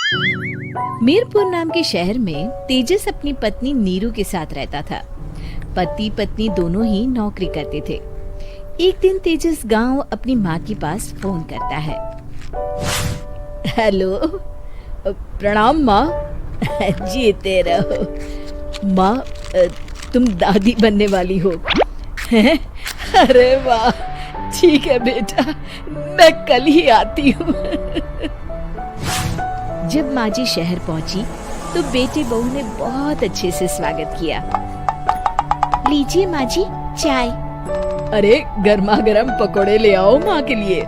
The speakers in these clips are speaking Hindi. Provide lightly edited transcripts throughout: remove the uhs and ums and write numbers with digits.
मीरपुर नाम के शहर में तेजस अपनी पत्नी नीरू के साथ रहता था। पति पत्नी दोनों ही नौकरी करते थे। एक दिन तेजस गांव अपनी माँ के पास फोन करता है। हेलो, प्रणाम माँ। जीते रहो माँ, तुम दादी बनने वाली हो। अरे वाह, ठीक है बेटा, मैं कल ही आती हूँ। जब माँ जी शहर पहुंची तो बेटे बहू ने बहुत अच्छे से स्वागत किया। लीजिए माँ जी चाय। अरे गर्मा गर्म पकोड़े ले आओ माँ के लिए।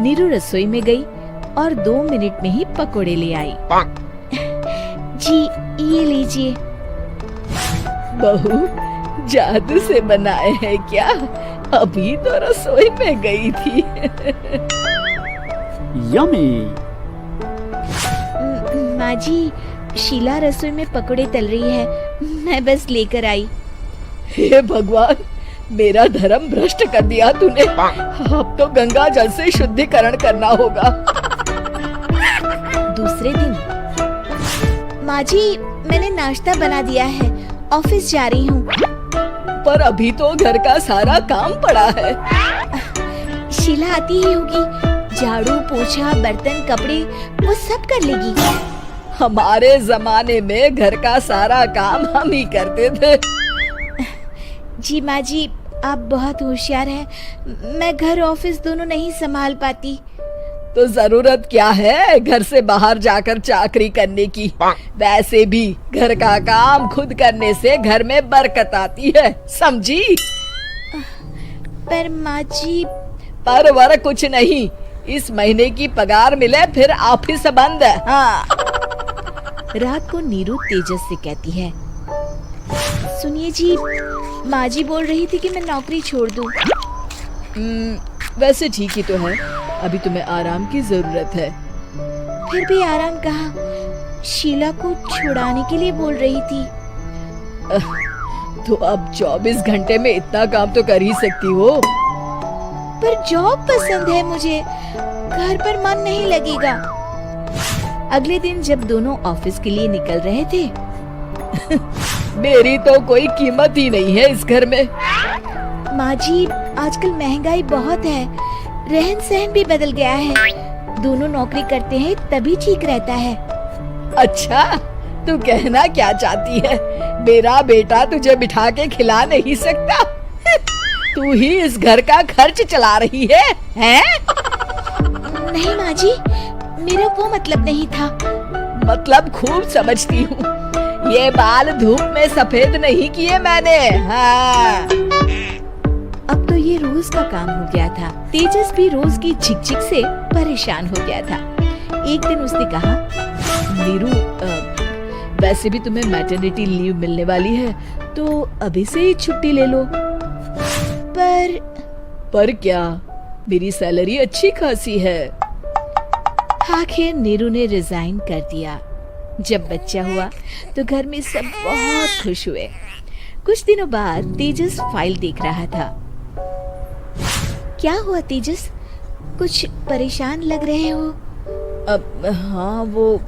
नीरू रसोई में गई और 2 मिनट में ही पकोड़े ले आई। जी ये लीजिए। बहू जादू से बनाए हैं क्या? अभी तो रसोई में गई थी। यम्मी। माँ जी, शीला रसोई में पकोड़े तल रही है, मैं बस लेकर आई। हे भगवान, मेरा धर्म भ्रष्ट कर दिया तूने। अब तो गंगा जल से शुद्धिकरण करना होगा। दूसरे दिन, माँ जी मैंने नाश्ता बना दिया है, ऑफिस जा रही हूँ। पर अभी तो घर का सारा काम पड़ा है। शीला आती ही होगी, झाड़ू पोछा बर्तन कपड़े वो सब कर लेगी। हमारे जमाने में घर का सारा काम हम ही करते थे। जी माँ जी, आप बहुत होशियार हैं, मैं घर ऑफिस दोनों नहीं संभाल पाती। तो जरूरत क्या है घर से बाहर जाकर चाकरी करने की? वैसे भी घर का काम खुद करने से घर में बरकत आती है, समझी? पर माँ जी। पर वर कुछ नहीं, इस महीने की पगार मिले फिर ऑफिस बंद। हाँ। रात को नीरू तेजस से कहती है, सुनिए जी, माँ जी बोल रही थी कि मैं नौकरी छोड़ दूं। वैसे ठीक ही तो है, अभी तुम्हें आराम की जरूरत है। फिर भी आराम कहाँ, शीला को छुड़ाने के लिए बोल रही थी। तो अब 24 घंटे में इतना काम तो कर ही सकती हो। पर जॉब पसंद है मुझे, घर पर मन नहीं लगेगा। अगले दिन जब दोनों ऑफिस के लिए निकल रहे थे, मेरी तो कोई कीमत ही नहीं है इस घर में। माँ जी, आजकल महंगाई बहुत है, रहन सहन भी बदल गया है, दोनों नौकरी करते हैं तभी ठीक रहता है। अच्छा, तू कहना क्या चाहती है? मेरा बेटा तुझे बिठा के खिला नहीं सकता? तू ही इस घर का खर्च चला रही है, हैं? नहीं माँ जी, मेरा वो मतलब नहीं था। मतलब खूब समझती हूँ, ये बाल धूप में सफेद नहीं किए मैंने। हाँ। अब तो ये रोज का काम हो गया था। तेजस भी रोज की झिकझिक से परेशान हो गया था। एक दिन उसने कहा, नीरू, वैसे भी तुम्हें मैटरनिटी लीव मिलने वाली है, तो अभी से ही छुट्टी ले लो। पर क्या, मेरी सैलरी अच्छी खासी है। आखिर नीरू ने रिजाइन कर दिया। जब बच्चा हुआ तो घर में सब बहुत खुश हुए। कुछ दिनों बाद तेजस फाइल देख रहा था। क्या हुआ तेजस, कुछ परेशान लग रहे हो? हाँ, वो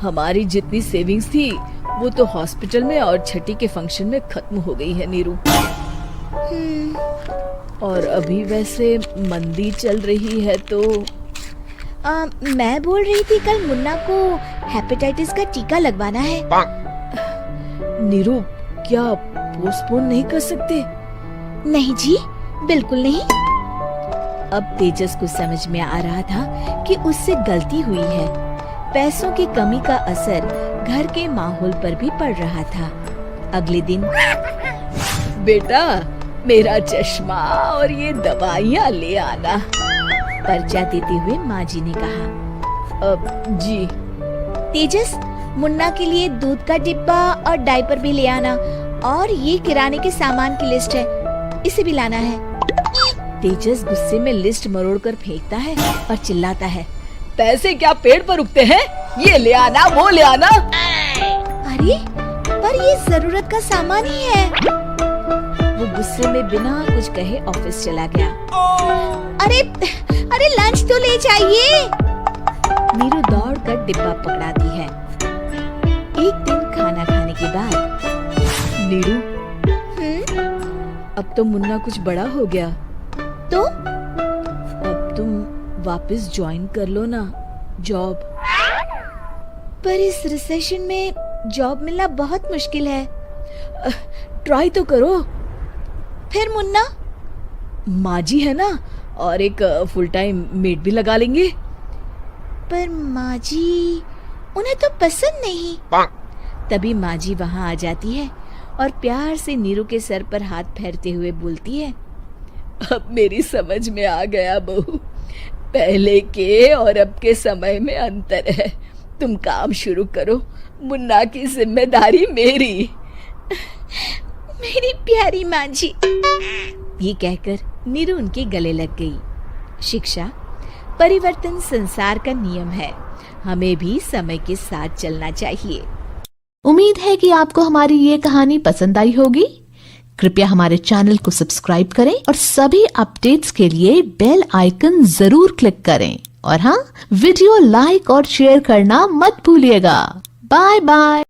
हमारी जितनी सेविंग्स थी वो तो हॉस्पिटल में और छठी के फंक्शन में खत्म हो गई है नीरू। और अभी वैसे मंदी चल रही है तो मैं बोल रही थी कल मुन्ना को हेपेटाइटिस का टीका लगवाना है। नीरू, क्या पोस्टपोन नहीं कर सकते? नहीं जी, बिल्कुल नहीं। अब तेजस को समझ में आ रहा था कि उससे गलती हुई है। पैसों की कमी का असर घर के माहौल पर भी पड़ रहा था। अगले दिन, बेटा मेरा चश्मा और ये दवाइयाँ ले आना, पर्चा देते हुए माँ जी ने कहा। जी। तेजस, मुन्ना के लिए दूध का डिब्बा और डायपर भी ले आना, और ये किराने के सामान की लिस्ट है, इसे भी लाना है। तेजस गुस्से में लिस्ट मरोड़कर फेंकता है और चिल्लाता है, पैसे क्या पेड़ पर उगते हैं? ये ले आना, वो ले आना। अरे, पर ये जरूरत का सामान ही है। वो गुस्से में बिना कुछ कहे ऑफिस चला गया। अरे लंच तो ले जाइए। नीरू दौड़कर डिब्बा पकड़ाती है। एक दिन खाना खाने के बाद, नीरू, अब तो मुन्ना कुछ बड़ा हो गया, तो अब तुम वापस ज्वाइन कर लो ना जॉब। पर इस रिसेशन में जॉब मिलना बहुत मुश्किल है। ट्राई तो करो। फिर मुन्ना, माँ जी है ना, और एक फुल टाइम मेड भी लगा लेंगे। पर माँ जी, उन्हें तो पसंद नहीं। तभी माँ जी वहाँ आ जाती है और प्यार से नीरू के सर पर हाथ फेरते हुए बोलती है, अब मेरी समझ में आ गया बहू, पहले के और अब के समय में अंतर है। तुम काम शुरू करो, मुन्ना की जिम्मेदारी मेरी। मेरी प्यारी माँ जी। ये कहकर नीरू उनके गले लग गई। शिक्षा, परिवर्तन संसार का नियम है, हमें भी समय के साथ चलना चाहिए। उम्मीद है कि आपको हमारी ये कहानी पसंद आई होगी। कृपया हमारे चैनल को सब्सक्राइब करें और सभी अपडेट्स के लिए बेल आइकन जरूर क्लिक करें। और हाँ, वीडियो लाइक और शेयर करना मत भूलिएगा। Bye bye.